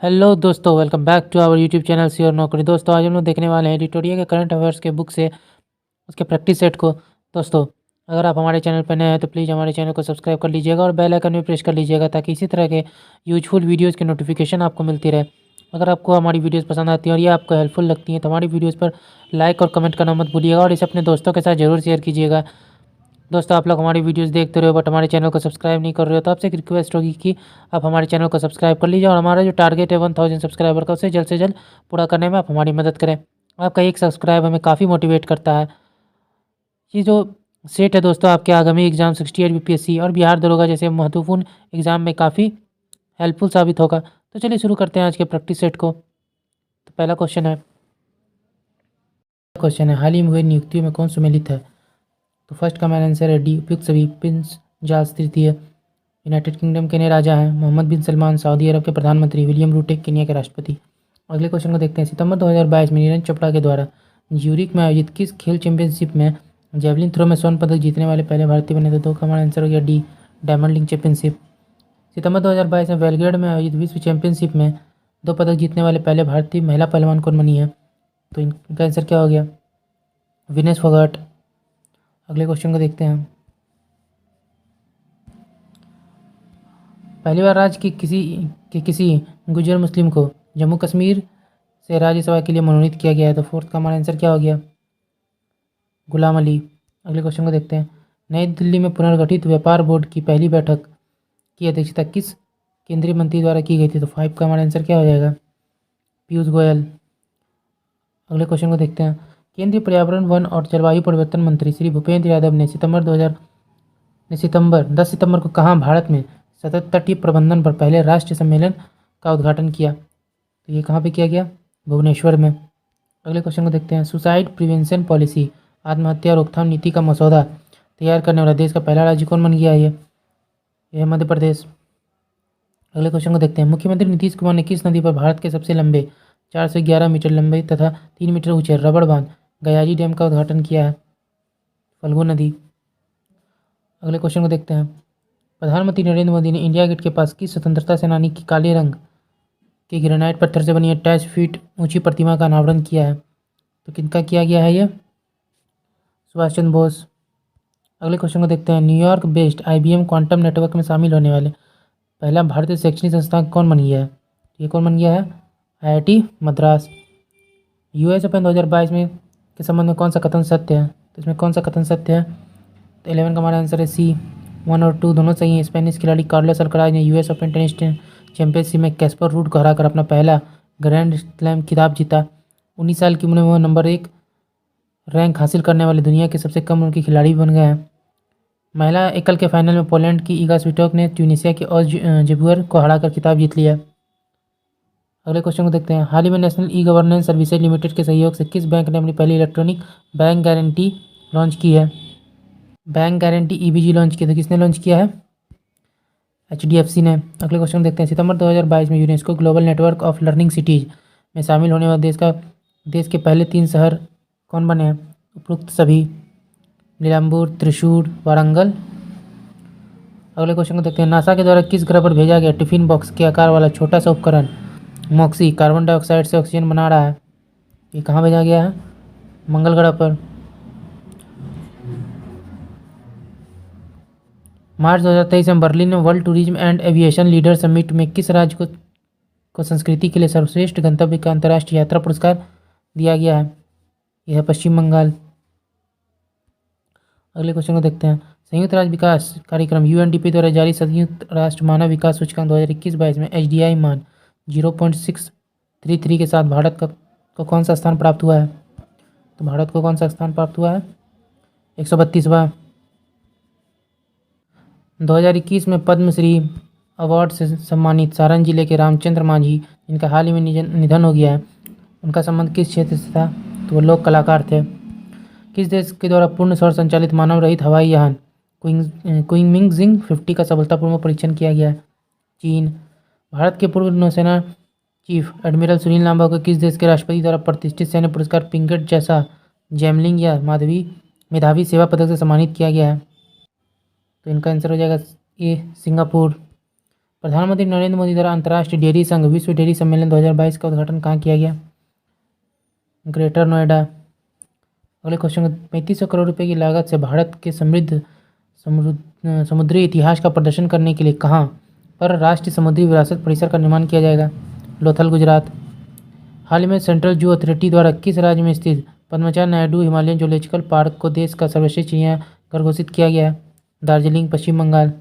Hello दोस्तों, welcome back to our YouTube channel सी और नौकरी। दोस्तों आज हम लोग देखने वाले हैं एडिटोरियल के करंट अफेयर्स के बुक से उसके प्रैक्टिस सेट को। दोस्तों अगर आप हमारे चैनल पर नए हैं तो प्लीज़ हमारे चैनल को सब्सक्राइब कर लीजिएगा और बेल आइकन भी प्रेस कर लीजिएगा ताकि इसी तरह के यूजफुल वीडियोज़ की नोटिफिकेशन आपको मिलती रहे। अगर आपको हमारी वीडियोज़ पसंद आती हैं और ये आपको हेल्पफुल लगती हैं तो हमारी वीडियोज़ पर लाइक और कमेंट करना मत भूलिएगा और इसे अपने दोस्तों के साथ ज़रूर शेयर कीजिएगा। दोस्तों आप लोग हमारी वीडियोस देखते रहे हो बट हमारे चैनल को सब्सक्राइब नहीं कर रहे हो, तो आपसे एक रिक्वेस्ट होगी कि आप हमारे चैनल को सब्सक्राइब कर लीजिए और हमारा जो टारगेट है 1000 सब्सक्राइबर का उसे जल्द से जल्द पूरा करने में आप हमारी मदद करें। आपका एक सब्सक्राइब हमें काफ़ी मोटिवेट करता है। ये जो सेट है दोस्तों आपके आगामी एग्जाम 68 बीपीएससी और बिहार दरोगा जैसे महत्वपूर्ण एग्जाम में काफ़ी हेल्पफुल साबित होगा। तो चलिए शुरू करते हैं आज के प्रैक्टिस सेट को। तो पहला क्वेश्चन है हाल ही में हुई नियुक्तियों में कौन सुमेलित है? तो फर्स्ट का मेरा आंसर है डी, उपयुक्त सभी। प्रिंस जार्ज तृतीय यूनाइटेड किंगडम के नए राजा हैं। मोहम्मद बिन सलमान सऊदी अरब के प्रधानमंत्री। विलियम रूटे केन्या के राष्ट्रपति। अगले क्वेश्चन को देखते हैं। सितंबर 2022 में नीरज चोपड़ा के द्वारा ज्यूरिख में आयोजित किस खेल चैंपियनशिप में जेवलिन थ्रो में स्वर्ण पदक जीतने वाले पहले भारतीय बने थे? तो का हमारा आंसर हो गया डी, डायमंड लीग चैंपियनशिप। सितंबर 2022 में बेलग्रेड में आयोजित विश्व चैंपियनशिप में 2 पदक जीतने वाले पहले भारतीय महिला पहलवान कौन बनी है? तो इनका आंसर क्या हो गया? विनेश फोगाट। अगले क्वेश्चन को देखते हैं। पहली बार राज्य के किसी गुजर मुस्लिम को जम्मू कश्मीर से राज्यसभा के लिए मनोनीत किया गया है? तो फोर्थ का हमारा आंसर क्या हो गया? गुलाम अली। अगले क्वेश्चन को देखते हैं। नई दिल्ली में पुनर्गठित व्यापार बोर्ड की पहली बैठक की अध्यक्षता किस केंद्रीय मंत्री द्वारा की गई थी? तो 5 का हमारा आंसर क्या हो जाएगा? पीयूष गोयल। अगले क्वेश्चन को देखते हैं। केंद्रीय पर्यावरण वन और जलवायु परिवर्तन मंत्री श्री भूपेंद्र यादव ने सितंबर 10 सितंबर को कहाँ भारत में सतत तटीय प्रबंधन पर पहले राष्ट्रीय सम्मेलन का उद्घाटन किया? तो ये कहाँ पे किया गया? भुवनेश्वर में। अगले क्वेश्चन को देखते हैं। सुसाइड प्रिवेंशन पॉलिसी आत्महत्या रोकथाम नीति का मसौदा तैयार करने वाला देश का पहला राज्य कौन बन गया? ये है मध्य प्रदेश। अगले क्वेश्चन को देखते हैं। मुख्यमंत्री नीतीश कुमार ने किस नदी पर भारत के सबसे लंबे 411 मीटर लंबे तथा 3 मीटर ऊंचे रबड़ बांध गयाजी डैम का उद्घाटन किया है? फल्गु नदी। अगले क्वेश्चन को देखते हैं। प्रधानमंत्री नरेंद्र मोदी ने इंडिया गेट के पास किस स्वतंत्रता सेनानी की काले रंग के ग्रेनाइट पत्थर से बनी 28 फीट ऊंची प्रतिमा का अनावरण किया है? तो किनका किया गया है? ये सुभाष चंद्र बोस। अगले क्वेश्चन को देखते हैं। New York based IBM quantum network में शामिल होने वाले पहला भारतीय शैक्षणिक संस्थान कौन बन गया है? ये कौन बन गया है? IIT मद्रास। US ओपन 2022 में के संबंध में कौन सा कथन सत्य है? तो इसमें कौन सा कथन सत्य है? तो 11 का हमारा आंसर है सी। 1 और 2 दोनों सही हैं। स्पेनिश खिलाड़ी कार्लोस अल्कराज ने US ओपन टेनिस चैंपियनशिप में कैस्पर रूड को हराकर अपना पहला ग्रैंड स्लैम खिताब जीता। 19 साल की उम्र में वो नंबर 1 रैंक हासिल करने वाले दुनिया के सबसे कम उम्र की खिलाड़ी बन गए हैं। महिला एकल के फाइनल में पोलैंड की ईगा स्विटोक ने ट्यूनीशिया के ऑज जेबुअर को हराकर खिताब जीत लिया। अगले क्वेश्चन को देखते हैं। हाल ही में national e governance services limited के सहयोग से किस बैंक ने अपनी पहली इलेक्ट्रॉनिक बैंक गारंटी लॉन्च की है? बैंक गारंटी EBG लॉन्च किया। तो किसने लॉन्च किया है? HDFC ने। अगले क्वेश्चन देखते हैं। सितंबर 2022 में UNESCO global network of learning cities में शामिल होने वाले देश के पहले 3 शहर कौन बने हैं? उपरोक्त सभी नीलाम्बूर, त्रिशूर, वारंगल। अगले क्वेश्चन को देखते हैं। नासा के द्वारा किस ग्रह पर भेजा गया टिफिन बॉक्स के आकार वाला छोटा सा उपकरण मॉक्सी कार्बन डाइऑक्साइड से ऑक्सीजन बना रहा है? ये कहाँ भेजा गया है? मंगल ग्रह पर। मार्च 2023 में बर्लिन में world tourism and aviation leader summit में किस राज्य को संस्कृति के लिए सर्वश्रेष्ठ गंतव्य का अंतर्राष्ट्रीय यात्रा पुरस्कार दिया गया है? यह है पश्चिम बंगाल। अगले क्वेश्चन को देखते हैं। संयुक्त राष्ट्र विकास कार्यक्रम UNDP द्वारा जारी संयुक्त राष्ट्र मानव विकास सूचकांक 2021-22 में HDI मान 0.633 के साथ भारत को कौन सा स्थान प्राप्त हुआ है? तो भारत को कौन सा स्थान प्राप्त हुआ है? 132वां। 2021 में पद्मश्री अवार्ड से सम्मानित सारण जिले के रामचंद्र मांझी जिनका हाल ही में निधन हो गया है, उनका संबंध किस क्षेत्र से था? तो वो लोक कलाकार थे। किस देश के द्वारा पूर्ण सौर संचालित मानव रहित हवाई यान क्विंगमिंग 50 का सफलतापूर्वक परीक्षण किया गया? चीन। भारत के पूर्व नौसेना चीफ एडमिरल सुनील लांबा को किस देश के राष्ट्रपति द्वारा प्रतिष्ठित सैन्य पुरस्कार पिंगट जैसा जैमलिंग या मेधावी सेवा पदक से सम्मानित किया गया है? तो इनका आंसर हो जाएगा ए, सिंगापुर। प्रधानमंत्री नरेंद्र मोदी द्वारा अंतर्राष्ट्रीय डेयरी संघ विश्व डेयरी सम्मेलन 2022 का उद्घाटन कहाँ किया गया? ग्रेटर नोएडा। अगले क्वेश्चन, 3500 करोड़ रुपए की लागत से भारत के समृद्ध समुद्री इतिहास का प्रदर्शन करने के लिए कहाँ पर राष्ट्रीय समुद्री विरासत परिसर का निर्माण किया जाएगा? लोथल, गुजरात। हाल ही में सेंट्रल जू अथॉरिटी द्वारा किस राज्य में स्थित Padmaja Naidu Himalayan zoological park को देश का सर्वश्रेष्ठ चिड़ियाघर घोषित किया गया है? दार्जिलिंग, पश्चिम बंगाल।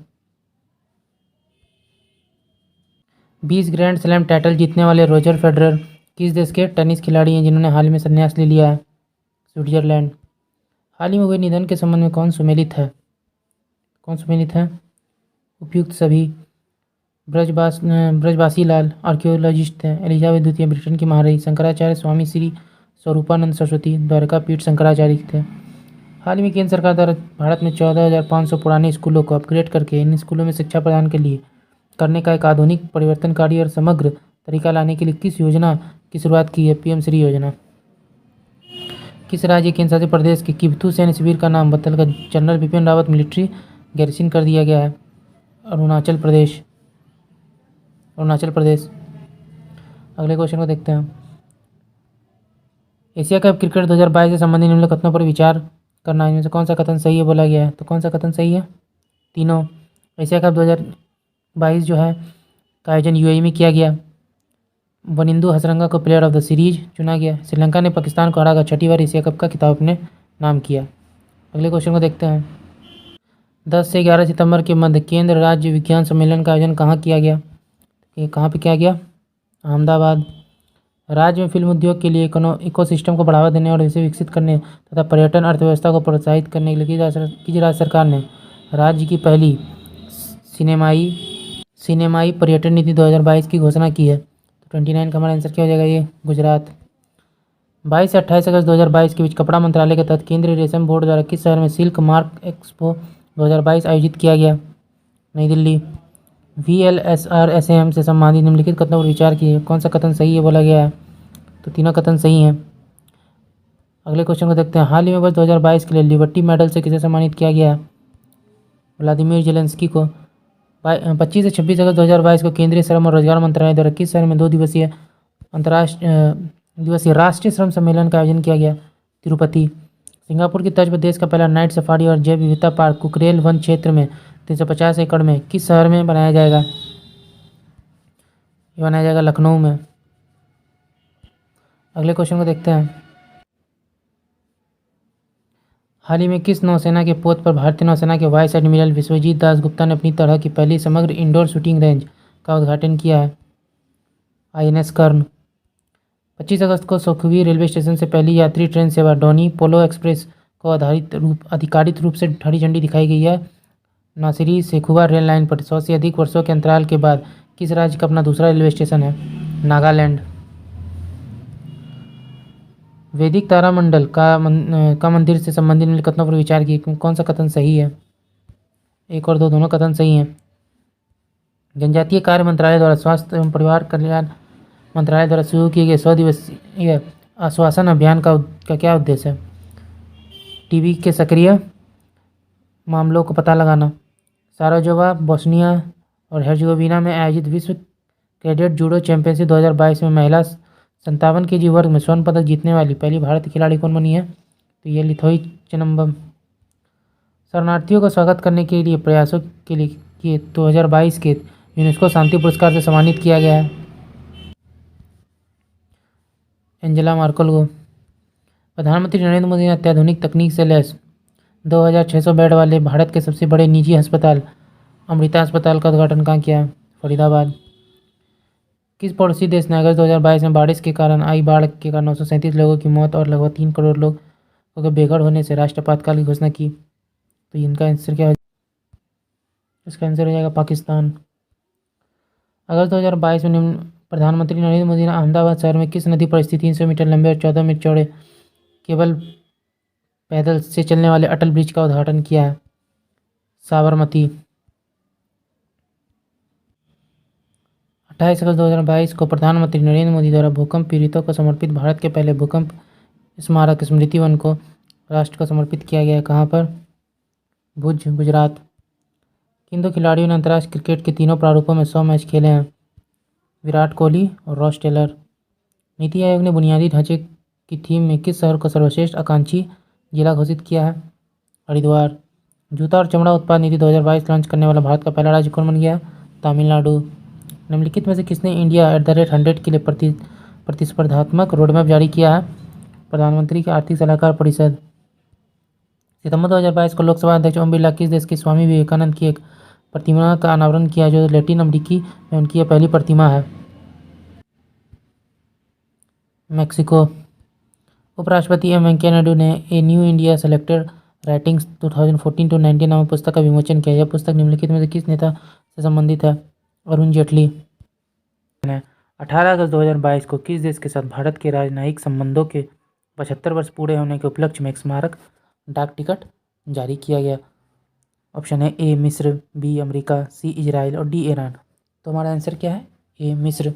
20 ग्रैंड स्लैम टाइटल जीतने वाले रोजर फेडरर किस देश के टेनिस खिलाड़ी हैं जिन्होंने हाल ही में संन्यास ले लिया है? स्विट्जरलैंड। हाल ही में हुए निधन के संबंध में कौन सुमेलित है? उपयुक्त सभी। ब्रजवासी लाल आर्कियोलॉजिस्ट हैं। एलिजाबेथ द्वितीय ब्रिटेन की महारानी। शंकराचार्य स्वामी श्री स्वरूपानंद सरस्वती द्वारका पीठ शंकराचार्य थे। हाल ही में केंद्र सरकार द्वारा भारत में 14,500 पुराने स्कूलों को अपग्रेड करके इन स्कूलों में शिक्षा प्रदान के लिए करने का एक आधुनिक, परिवर्तनकारी और समग्र तरीका लाने के लिए किस योजना की शुरुआत की है? पीएम श्री योजना। किस राज्य केंद्र शासित प्रदेश के किबथू सैन्य शिविर का नाम बदलकर general Bipin Rawat military garrison कर दिया गया है? अरुणाचल प्रदेश। अगले क्वेश्चन को देखते हैं। एशिया कप क्रिकेट 2022 से संबंधित निम्नलिखित कथनों पर विचार करना, इनमें से कौन सा कथन सही है बोला गया है? तो कौन सा कथन सही है? तीनों। एशिया कप 2022 जो है का आयोजन यूएई में किया गया। वनिंदु हसरंगा को प्लेयर ऑफ द सीरीज चुना गया। श्रीलंका ने पाकिस्तान को हराकर छठी बार एशिया कप का खिताब अपने नाम किया। अगले क्वेश्चन को देखते हैं। 10 से 11 सितंबर के मध्य केंद्र राज्य विज्ञान सम्मेलन का आयोजन कहाँ किया गया? ये कहाँ पे किया गया? अहमदाबाद। राज्य में फिल्म उद्योग के लिए इकोसिस्टम को बढ़ावा देने और इसे विकसित करने तथा पर्यटन अर्थव्यवस्था को प्रोत्साहित करने के लिए किस राज्य सरकार ने राज्य की पहली सिनेमाई पर्यटन नीति 2022 की घोषणा की है? तो 29 का हमारा आंसर क्या हो जाएगा? ये गुजरात। 22 से 28 अगस्त 2022 के बीच कपड़ा मंत्रालय के तहत केंद्रीय रेशम बोर्ड द्वारा किस शहर में सिल्क मार्क एक्सपो 2022 आयोजित किया गया? नई दिल्ली। VLSRSAM से संबंधित निम्नलिखित कथनों पर विचार किए, कौन सा कथन सही है बोला गया है? तो तीनों कथन सही हैं। अगले क्वेश्चन को देखते हैं। हाल ही में वर्ष 2022 के लिए लिबर्टी मेडल से किसे सम्मानित किया गया है? व्लादिमीर जेलेंस्की को। 25 से 26 अगस्त 2022 को केंद्रीय श्रम और रोजगार मंत्रालय द्वारा किस शहर में 2 दिवसीय राष्ट्रीय श्रम सम्मेलन का आयोजन किया गया? तिरुपति। सिंगापुर की तर्ज पर देश का पहला नाइट सफारी और जैव विविधता पार्क कुकरेल वन क्षेत्र में 350 एकड़ में किस शहर में बनाया जाएगा? ये बनाया जाएगा लखनऊ में। अगले क्वेश्चन को देखते हैं। हाल ही में किस नौसेना के पोत पर भारतीय नौसेना के वाइस एडमिरल विश्वजीत दास गुप्ता ने अपनी तरह की पहली समग्र इंडोर शूटिंग रेंज का उद्घाटन किया है? INS कर्ण। 25 अगस्त को सुखवीर रेलवे स्टेशन से पहली यात्री ट्रेन सेवा डोनी पोलो एक्सप्रेस को आधिकारिक रूप से हरी झंडी दिखाई गई है। नासिरी सेखुवा रेल लाइन पर 100 से अधिक वर्षों के अंतराल के बाद किस राज्य का अपना दूसरा रेलवे स्टेशन है? नागालैंड। वैदिक तारामंडल का मंदिर से संबंधित निम्नलिखित कथनों पर विचार किए, कौन सा कथन सही है? 1 और 2 दोनों कथन सही हैं। जनजातीय कार्य मंत्रालय द्वारा स्वास्थ्य एवं परिवार कल्याण मंत्रालय द्वारा शुरू किए गए 100 दिवसीय आश्वासन अभियान का क्या उद्देश्य है? टीबी के सक्रिय मामलों को पता लगाना। साराजेवो, बोस्निया और हेर्जेगोविना में आयोजित विश्व कैडेट जूडो चैंपियनशिप 2022 में महिला 57 kg वर्ग में स्वर्ण पदक जीतने वाली पहली भारतीय खिलाड़ी कौन बनी है? तो ये लिथोई चनम्बम। शरणार्थियों का स्वागत करने के लिए प्रयासों के लिए 2022 के यूनेस्को शांति पुरस्कार से सम्मानित किया गया है एंजेला मार्केल को। प्रधानमंत्री नरेंद्र मोदी ने अत्याधुनिक तकनीक से लैस 2600 बेड वाले भारत के सबसे बड़े निजी अस्पताल अमृता अस्पताल का उद्घाटन कहाँ किया? फरीदाबाद। किस पड़ोसी देश ने अगस्त 2022 में बारिश के कारण आई बाढ़ के कारण 937 लोगों की मौत और लगभग 3 करोड़ लोगों के बेघर होने से राष्ट्रीय आपातकाल की घोषणा की? तो इनका आंसर क्या हो? इसका आंसर हो जाएगा पाकिस्तान। अगस्त 2022 में प्रधानमंत्री नरेंद्र मोदी ने अहमदाबाद शहर में किस नदी पर स्थित 300 मीटर लंबे और 14 मीटर चौड़े केवल पैदल से चलने वाले अटल ब्रिज का उद्घाटन किया है? साबरमती। 28 अगस्त 2022 को प्रधानमंत्री नरेंद्र मोदी द्वारा भूकंप पीड़ितों को समर्पित भारत के पहले भूकंप स्मारक स्मृति वन को राष्ट्र को समर्पित किया गया है। कहाँ पर? भुज, गुजरात। किन दो खिलाड़ियों ने अंतर्राष्ट्रीय क्रिकेट के तीनों प्रारूपों में 100 मैच खेले हैं? विराट कोहली और रॉस टेलर। नीति आयोग ने बुनियादी ढांचे की थीम में किस शहर को सर्वश्रेष्ठ आकांक्षी जिला घोषित किया है? हरिद्वार। जूता और चमड़ा उत्पाद नीति 2022 लॉन्च करने वाला भारत का पहला राज्य कौन बन गया? तमिलनाडु। निम्नलिखित में से किसने इंडिया @100 के लिए प्रतिस्पर्धात्मक रोडमैप जारी किया है? प्रधानमंत्री की आर्थिक सलाहकार परिषद। सितंबर 2022 को लोकसभा अध्यक्ष ओम बिरला किस देश की स्वामी विवेकानंद की एक प्रतिमा का अनावरण किया जो लैटिन अमेरिकी में उनकी यह पहली प्रतिमा है? मैक्सिको। उपराष्ट्रपति एम वेंकैया नायडू ने a new India selected writings 2014-19 नामक पुस्तक का विमोचन किया। यह पुस्तक निम्नलिखित में से किस नेता से संबंधित है? अरुण जेटली। 18 अगस्त 2022 को किस देश के साथ भारत के राजनयिक संबंधों के 75 वर्ष पूरे होने के उपलक्ष्य में एक स्मारक डाक टिकट जारी किया गया? ऑप्शन है ए मिस्र, बी अमेरिका, सी इजराइल और डी ईरान। तो हमारा आंसर क्या है? ए मिस्र।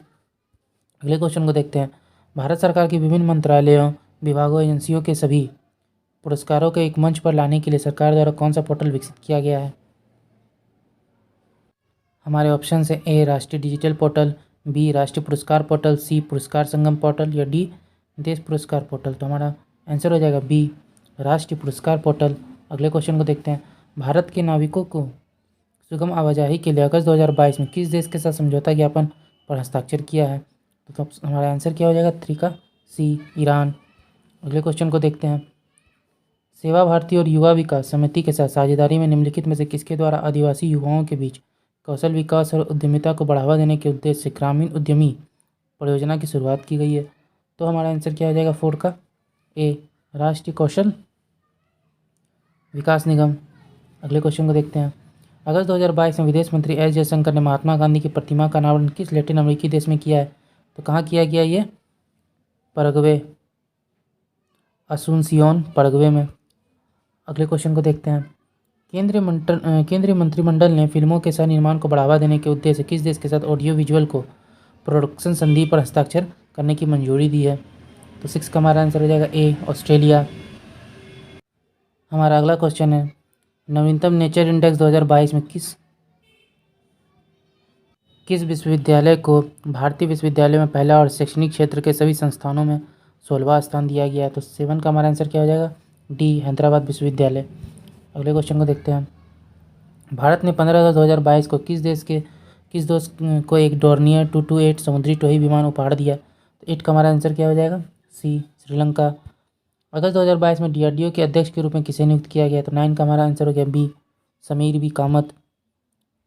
अगले क्वेश्चन को देखते हैं। भारत सरकार की विभिन्न मंत्रालयों, विभागों, एजेंसियों के सभी पुरस्कारों को एक मंच पर लाने के लिए सरकार द्वारा कौन सा पोर्टल विकसित किया गया है? हमारे ऑप्शन है ए राष्ट्रीय डिजिटल पोर्टल, बी राष्ट्रीय पुरस्कार पोर्टल, सी पुरस्कार संगम पोर्टल या डी देश पुरस्कार पोर्टल। तो हमारा आंसर हो जाएगा बी राष्ट्रीय पुरस्कार पोर्टल। अगले क्वेश्चन को देखते हैं। भारत के नाविकों को सुगम आवाजाही के लिए अगस्त 2022 में किस देश के साथ समझौता ज्ञापन पर हस्ताक्षर किया है? तो हमारा आंसर क्या हो जाएगा? 3 का सी ईरान। अगले क्वेश्चन को देखते हैं। सेवा भारती और युवा विकास समिति के साथ साझेदारी में निम्नलिखित में से किसके द्वारा आदिवासी युवाओं के बीच कौशल विकास और उद्यमिता को बढ़ावा देने के उद्देश्य से ग्रामीण उद्यमी परियोजना की शुरुआत की गई है? तो हमारा आंसर क्या हो जाएगा? 4 का ए राष्ट्रीय कौशल विकास निगम। अगले क्वेश्चन को देखते हैं। अगस्त 2022 में विदेश मंत्री एस जयशंकर ने महात्मा गांधी की प्रतिमा का अनावरण किस लैटिन अमेरिकी देश में किया है? तो कहाँ किया गया ये? पैराग्वे, असुनसियोन पैराग्वे में। अगले क्वेश्चन को देखते हैं। केंद्रीय मंत्रिमंडल ने फिल्मों के सह निर्माण को बढ़ावा देने के उद्देश्य से किस देश के साथ ऑडियो विजुअल को प्रोडक्शन संधि पर हस्ताक्षर करने की मंजूरी दी है? तो 6 का हमारा आंसर हो जाएगा ए ऑस्ट्रेलिया। हमारा अगला क्वेश्चन है। नवीनतम नेचर इंडेक्स 2022 में किस विश्वविद्यालय को भारतीय विश्वविद्यालय में पहला और शैक्षणिक क्षेत्र के सभी संस्थानों में 16वां स्थान दिया गया है? तो 7 का हमारा आंसर क्या हो जाएगा? डी हैदराबाद विश्वविद्यालय। अगले क्वेश्चन को देखते हैं। भारत ने 15 अगस्त 2022 को किस देश को एक डोर्नियर 228 समुद्री टोही विमान उपहार दिया? तो 8 का हमारा आंसर क्या हो जाएगा? सी श्रीलंका। अगस्त 2022 में DRDO के अध्यक्ष के रूप में किसे नियुक्त किया गया? तो 9 का हमारा आंसर हो गया बी समीर बी कामत।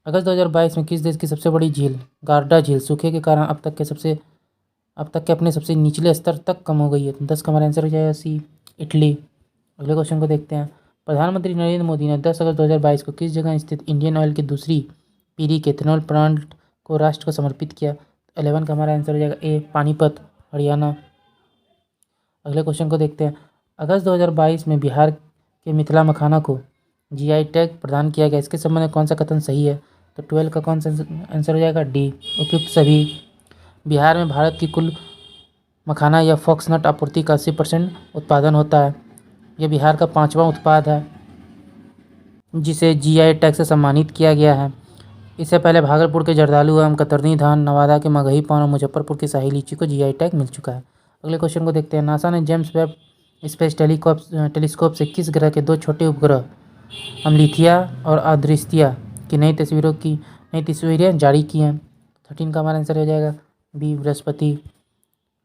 अगस्त 2022 में किस देश की सबसे बड़ी झील गार्डा झील सूखे के कारण अब तक के अपने सबसे निचले स्तर तक कम हो गई है? तो 10 का हमारा आंसर हो जाएगा सी इटली। अगले क्वेश्चन को देखते हैं। प्रधानमंत्री नरेंद्र मोदी ने 10 अगस्त 2022 को किस जगह स्थित इंडियन ऑयल की दूसरी पीढ़ी के इथेनॉल प्लांट को राष्ट्र को समर्पित किया? 11 का हमारा आंसर हो जाएगा ए पानीपत हरियाणा। अगले क्वेश्चन को देखते हैं। अगस्त 2022 में बिहार के मिथिला मखाना को GI टैग प्रदान किया गया, इसके संबंध में कौन सा कथन सही है? तो 12 का कौन सा आंसर हो जाएगा? डी उपयुक्त सभी। बिहार में भारत की कुल मखाना या फॉक्सनट आपूर्ति का 80% उत्पादन होता है। यह बिहार का 5वां उत्पाद है जिसे GI टैग से सम्मानित किया गया है। इससे पहले भागलपुर के जर्दालू एवं कतरनी धान, नवादा के मगही पान और मुजफ्फरपुर की शाही लीची को GI टैग मिल चुका है। अगले क्वेश्चन को देखते हैं। नासा ने जेम्स वेब स्पेस टेलीस्कोप से किस ग्रह के 2 छोटे उपग्रह अमलिथिया और अदृश्यता की नई तस्वीरें जारी की हैं? 13 का हमारा आंसर हो जाएगा बी बृहस्पति।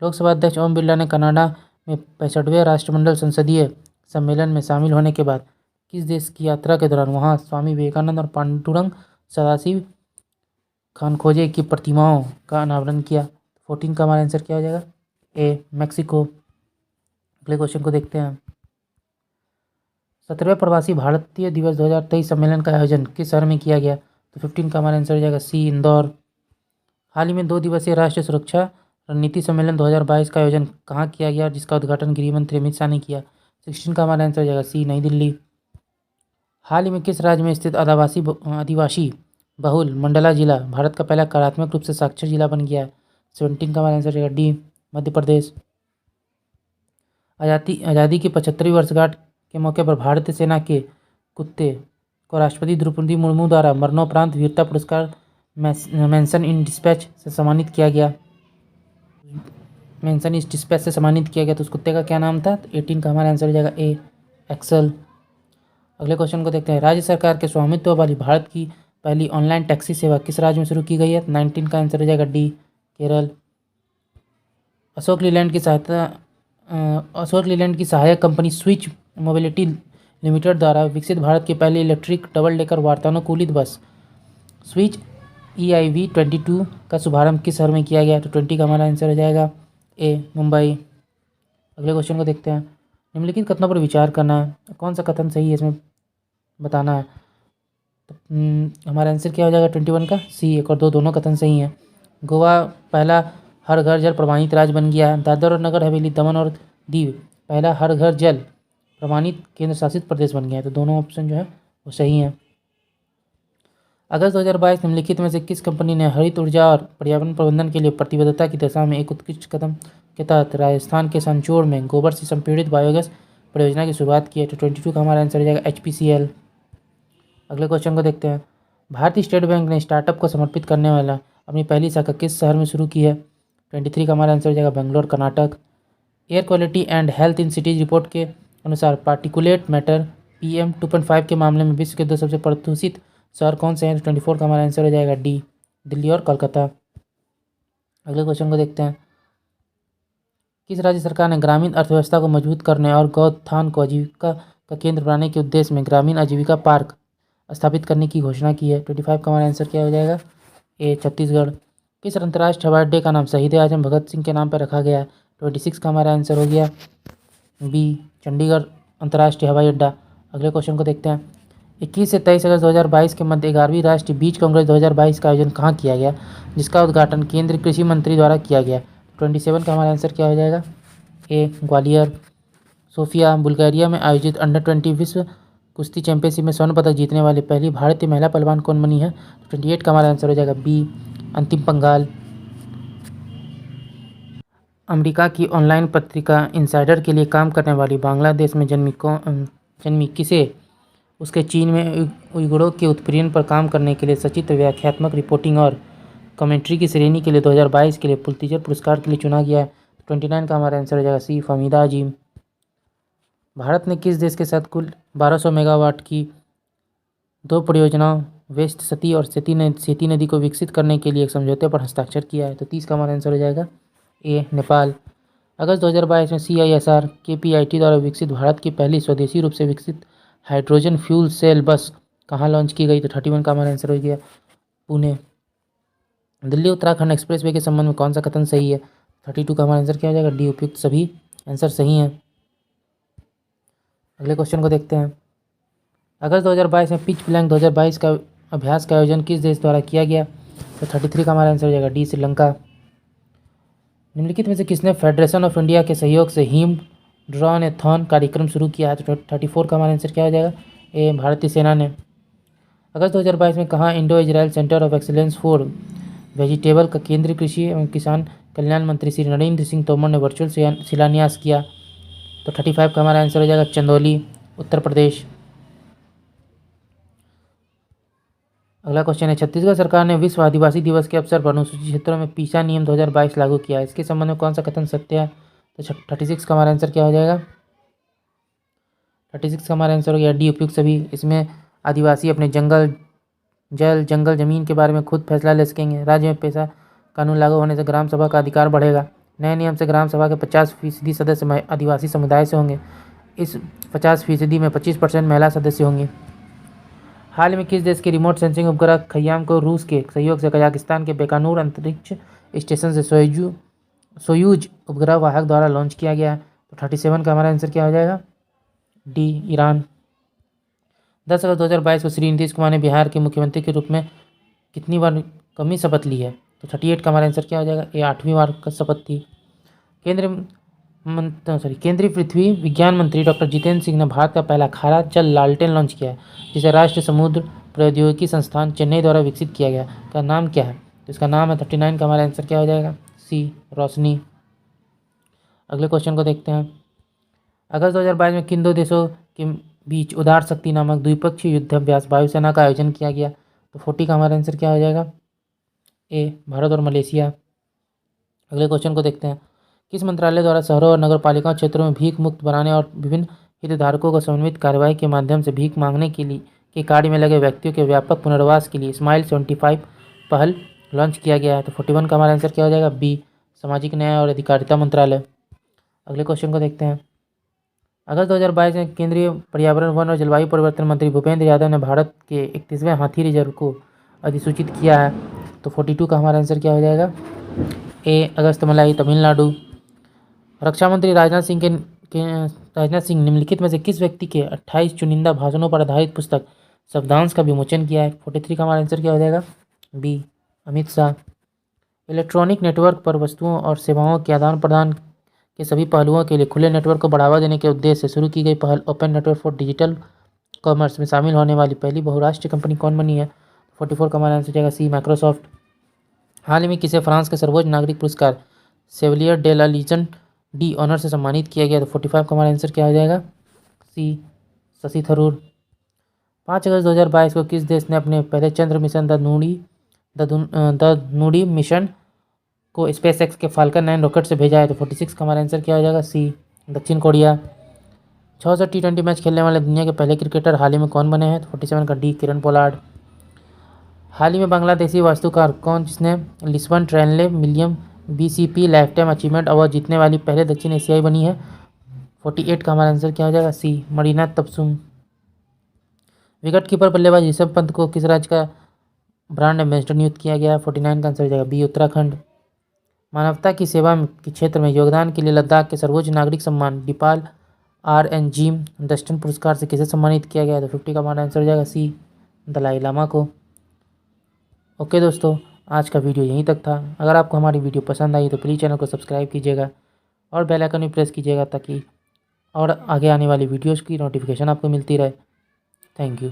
लोकसभा अध्यक्ष ओम बिरला ने कनाडा में 65वें राष्ट्रमंडल संसदीय सम्मेलन में शामिल होने के बाद किस देश की यात्रा के दौरान वहां स्वामी विवेकानंद और पांडुरंग सदाशिव खानखोजे की प्रतिमाओं का अनावरण किया? 14 का हमारा आंसर क्या हो जाएगा? ए मैक्सिको। अगले क्वेश्चन को देखते हैं। 17वें प्रवासी भारतीय दिवस 2023 सम्मेलन का आयोजन किस शहर में किया गया? तो 15 का हमारा आंसर हो जाएगा सी इंदौर। हाल ही में 2 दिवसीय राष्ट्रीय सुरक्षा रणनीति सम्मेलन 2022 का आयोजन कहाँ किया गया जिसका उद्घाटन गृह मंत्री अमित शाह ने किया? 16 का हमारा आंसर हो जाएगा सी नई दिल्ली। हाल ही में किस राज्य में स्थित आदिवासी बहुल मंडला जिला भारत का पहला कार्यात्मक रूप से साक्षर जिला बन गया है? 17 का हमारा आंसर हो जाएगा डी मध्य प्रदेश। आज़ादी की 75वीं वर्षगांठ के मौके पर भारतीय सेना के कुत्ते को राष्ट्रपति द्रौपदी मुर्मू द्वारा मरणोपरांत वीरता पुरस्कार मेंशन इन डिस्पैच से सम्मानित किया गया। मेंशन इस डिस्पैच से सम्मानित किया गया तो उस कुत्ते का क्या नाम था? तो 18 का हमारा आंसर हो जाएगा ए, एक्सल। अगले क्वेश्चन को देखते हैं। राज्य सरकार के स्वामित्व वाली भारत की पहली ऑनलाइन टैक्सी सेवा किस राज्य में शुरू की गई है? 19 का आंसर हो जाएगा डी, केरल। अशोक लीलैंड की सहायक कंपनी स्विच मोबिलिटी लिमिटेड द्वारा विकसित भारत की पहली इलेक्ट्रिक डबल डेकर वातानुकूलित बस स्विच EIV-22 का शुभारंभ किस शहर में किया गया? तो 20 का हमारा आंसर हो जाएगा ए, मुंबई। अगले क्वेश्चन को देखते हैं। निम्नलिखित कथनों पर विचार करना है, कौन सा कथन सही है इसमें बताना है। तो हमारा आंसर क्या हो जाएगा 21 का? सी, एक और दो दोनों कथन सही हैं। गोवा पहला हर घर जल प्रमाणित राज्य बन गया है। दादर और नगर हवेली, दमन और दीव पहला हर घर जल प्रमाणित केंद्र शासित प्रदेश बन गया है। तो दोनों ऑप्शन जो है वो सही हैं। अगस्त 2022 निम्नलिखित में से किस कंपनी ने हरित ऊर्जा और पर्यावरण प्रबंधन के लिए प्रतिबद्धता की दिशा में एक उत्कृष्ट कदम के तहत राजस्थान के सांचौर में गोबर से संपीड़ित बायोगैस परियोजना की शुरुआत की है? तो 22 का हमारा आंसर हो जाएगा HPCL। अगले क्वेश्चन को देखते हैं। भारतीय स्टेट बैंक ने स्टार्टअप को समर्पित करने वाला अपनी पहली शाखा किस शहर में शुरू की है? 23 का हमारा आंसर हो जाएगा Bangalore, Karnataka. Air quality and health in cities report के अनुसार पार्टिकुलेट मैटर PM 2.5 के मामले में विश्व के दो सबसे प्रदूषित शहर कौन से हैं? तो 24 का हमारा आंसर हो जाएगा डी, दिल्ली और कोलकाता। अगले क्वेश्चन को देखते हैं। किस राज्य सरकार ने ग्रामीण अर्थव्यवस्था को मजबूत करने और गौत्थान को आजीविका का केंद्र बनाने के उद्देश्य में ग्रामीण आजीविका पार्क स्थापित करने की घोषणा की है? 25 का हमारा आंसर क्या हो जाएगा? ए, छत्तीसगढ़। किस अंतर्राष्ट्रीय हवाई अड्डे का नाम शहीद आजम भगत सिंह के नाम पर रखा गया है? 26 का हमारा आंसर हो गया बी, चंडीगढ़ अंतर्राष्ट्रीय हवाई अड्डा। अगले क्वेश्चन को देखते हैं। 21 से 23 अगस्त 2022 के मध्य 11वीं राष्ट्रीय बीज कांग्रेस 2022 का आयोजन कहाँ किया गया, जिसका उद्घाटन केंद्रीय कृषि मंत्री द्वारा किया गया? 27 का हमारा आंसर क्या हो जाएगा? ए, ग्वालियर। सोफिया बुल्गारिया में आयोजित अंडर-20 विश्व कुश्ती चैंपियनशिप में स्वर्ण पदक जीतने वाली पहली भारतीय महिला पहलवान कौन बनी है? 28 का हमारा आंसर हो जाएगा बी, अंतिम पंघाल। अमेरिका की ऑनलाइन पत्रिका इनसाइडर के लिए काम करने वाली बांग्लादेश में जन्मी किसे उसके चीन में उइगुरों के उत्पीड़न पर काम करने के लिए सचित्र व्याख्यात्मक रिपोर्टिंग और कमेंट्री की श्रेणी के लिए 2022 के लिए पुलित्जर पुरस्कार के लिए चुना गया है? 29 का हमारा आंसर हो जाएगा सी, फमीदा अजीम। भारत ने किस देश के साथ कुल 1200 मेगावाट की दो परियोजनाओं वेस्ट सती और सेती नदी को विकसित करने के लिए एक समझौते पर हस्ताक्षर किया है? तो 30 का हमारा आंसर हो जाएगा ए, नेपाल। अगस्त 2022 में CISR KPIT द्वारा विकसित भारत की पहली स्वदेशी रूप से विकसित हाइड्रोजन फ्यूल सेल बस कहाँ लॉन्च की गई? तो 31 का हमारा आंसर हो गया पुणे। दिल्ली उत्तराखंड एक्सप्रेसवे के संबंध में कौन सा कथन सही है? 32 का हमारा आंसर क्या हो जाएगा? डी, उपयुक्त सभी आंसर सही हैं। अगले क्वेश्चन को देखते हैं। अगस्त 2022 में पिच ब्लैंक 2022 का अभ्यास का आयोजन किस देश द्वारा किया गया? तो 33 का हमारा आंसर हो जाएगा डी, श्रीलंका। निम्नलिखित में से किसने फेडरेशन ऑफ इंडिया के सहयोग से हिम ड्रॉन ए थॉन कार्यक्रम शुरू किया है? तो 34 का हमारा आंसर क्या हो जाएगा? ए, भारतीय सेना ने। अगस्त 2022 में कहाँ Indo Israel centre of excellence for vegetable का केंद्रीय कृषि एवं किसान कल्याण मंत्री श्री नरेंद्र सिंह तोमर ने वर्चुअल शिलान्यास किया? तो 35 का हमारा आंसर हो जाएगा चंदौली, उत्तर प्रदेश। अगला क्वेश्चन है। छत्तीसगढ़ सरकार ने विश्व आदिवासी दिवस के अवसर पर अनुसूचित क्षेत्रों में पीसा नियम 2022 लागू किया है। इसके संबंध में कौन सा कथन सत्य है? तो 36 का हमारा आंसर क्या हो जाएगा? 36 का हमारा आंसर हो गया डी, उपयुक्त सभी। इसमें आदिवासी अपने जंगल जमीन के बारे में खुद फैसला ले सकेंगे। राज्य में पैसा कानून लागू होने से ग्राम सभा का अधिकार बढ़ेगा। नए नियम से ग्राम सभा के 50% सदस्य आदिवासी समुदाय से होंगे। इस 50% में 25% महिला सदस्य होंगे। हाल में किस देश के रिमोट सेंसिंग उपग्रह खयाम को रूस के सहयोग से कजाकिस्तान के बेकानूर अंतरिक्ष स्टेशन से सोयूज उपग्रह वाहक द्वारा लॉन्च किया गया है? तो 37 का हमारा आंसर क्या हो जाएगा? D, Iran. 10 अगस्त 2022 को श्री नीतीश कुमार ने बिहार के मुख्यमंत्री के रूप में कितनी बार कमी शपथ ली है? तो 38 का हमारा आंसर क्या हो जाएगा? ये 8वीं बार का शपथ थी। केंद्रीय पृथ्वी विज्ञान मंत्री डॉक्टर जितेंद्र सिंह ने भारत का पहला खारा जल लालटेन लॉन्च किया है, जिसे राष्ट्रीय समुद्र प्रौद्योगिकी संस्थान चेन्नई द्वारा विकसित किया गया। का नाम क्या है? तो इसका नाम है 39 का हमारा आंसर क्या हो जाएगा? सी, रोशनी। अगले क्वेश्चन को देखते हैं। अगस्त 2022 में किन दो देशों के बीच उदार शक्ति नामक द्विपक्षीय युद्धाभ्यास वायुसेना का आयोजन किया गया। तो 40 का हमारा आंसर क्या हो जाएगा? ए, भारत और मलेशिया। अगले क्वेश्चन को देखते हैं। किस मंत्रालय द्वारा शहरों और नगरपालिका क्षेत्रों में भीख मुक्त बनाने और विभिन्न हितधारकों को समन्वित कार्रवाई के माध्यम से भीख मांगने के कार्य में लगे व्यक्तियों के व्यापक पुनर्वास के लिए स्माइल 75 पहल लॉन्च किया गया है? तो 41 का हमारा आंसर क्या हो जाएगा? बी, सामाजिक न्याय और अधिकारिता मंत्रालय। अगले क्वेश्चन को देखते हैं। अगस्त 2022 में केंद्रीय पर्यावरण, वन और जलवायु परिवर्तन मंत्री भूपेंद्र यादव ने भारत के 31वें हाथी रिजर्व को अधिसूचित किया है। तो 42 का हमारा आंसर क्या हो जाएगा? ए, अगस्तमलाई, तमिलनाडु। रक्षा मंत्री राजनाथ सिंह निम्नलिखित में से किस व्यक्ति के 28 चुनिंदा भाषणों पर आधारित पुस्तक शब्दांश का विमोचन किया है? 43 का हमारा आंसर क्या हो जाएगा? B, Amit Shah. Electronic network पर वस्तुओं और सेवाओं के आदान प्रदान के सभी पहलुओं के लिए खुले नेटवर्क को बढ़ावा देने के उद्देश्य से शुरू की गई पहल open network for digital commerce में शामिल होने वाली पहली बहुराष्ट्रीय कंपनी कौन बनी है? 44 का हमारा आंसर जाएगा सी, माइक्रोसॉफ्ट। हाल ही में किसे फ्रांस के सर्वोच्च नागरिक पुरस्कार chevalier de la legion d'honneur से सम्मानित किया गया? तो 45 का हमारा आंसर क्या हो जाएगा? सी, शशि थरूर। 5 अगस्त 2022 को किस देश ने अपने पहले चंद्र मिशन द नूडी मिशन को स्पेस एक्स के फाल्कन 9 रॉकेट से भेजा है? तो 46 का हमारा आंसर क्या हो जाएगा? सी, दक्षिण कोरिया। 600 T20 मैच खेलने वाले दुनिया के पहले क्रिकेटर हाल ही में कौन बने हैं? तो 47 का डी, किरण पोलार्ड। हाल ही में बांग्लादेशी वास्तुकार कौन जिसने Lisbon ट्रेनले मिलियम BCP life time achievement award जीतने वाली पहले दक्षिण एशियाई बनी है? 48 का हमारा आंसर क्या हो जाएगा? सी, मरीना तबसुम। विकेट कीपर बल्लेबाज ऋषभ पंत को किस राज्य का ब्रांड एम्बेसडर नियुक्त किया गया? 49 का आंसर हो जाएगा बी, उत्तराखंड। मानवता की सेवा के क्षेत्र में योगदान के लिए लद्दाख के सर्वोच्च नागरिक सम्मान डिपाल RN जिम डस्टन पुरस्कार से किसे सम्मानित किया गया? तो 50 का हमारा आंसर हो जाएगा सी, दलाई लामा को। ओके दोस्तों, आज का वीडियो यहीं तक था। अगर आपको हमारी वीडियो पसंद आई तो प्लीज़ चैनल को सब्सक्राइब कीजिएगा और बेल आइकन भी प्रेस कीजिएगा ताकि और आगे आने वाली वीडियोज़ की नोटिफिकेशन आपको मिलती रहे। Thank you.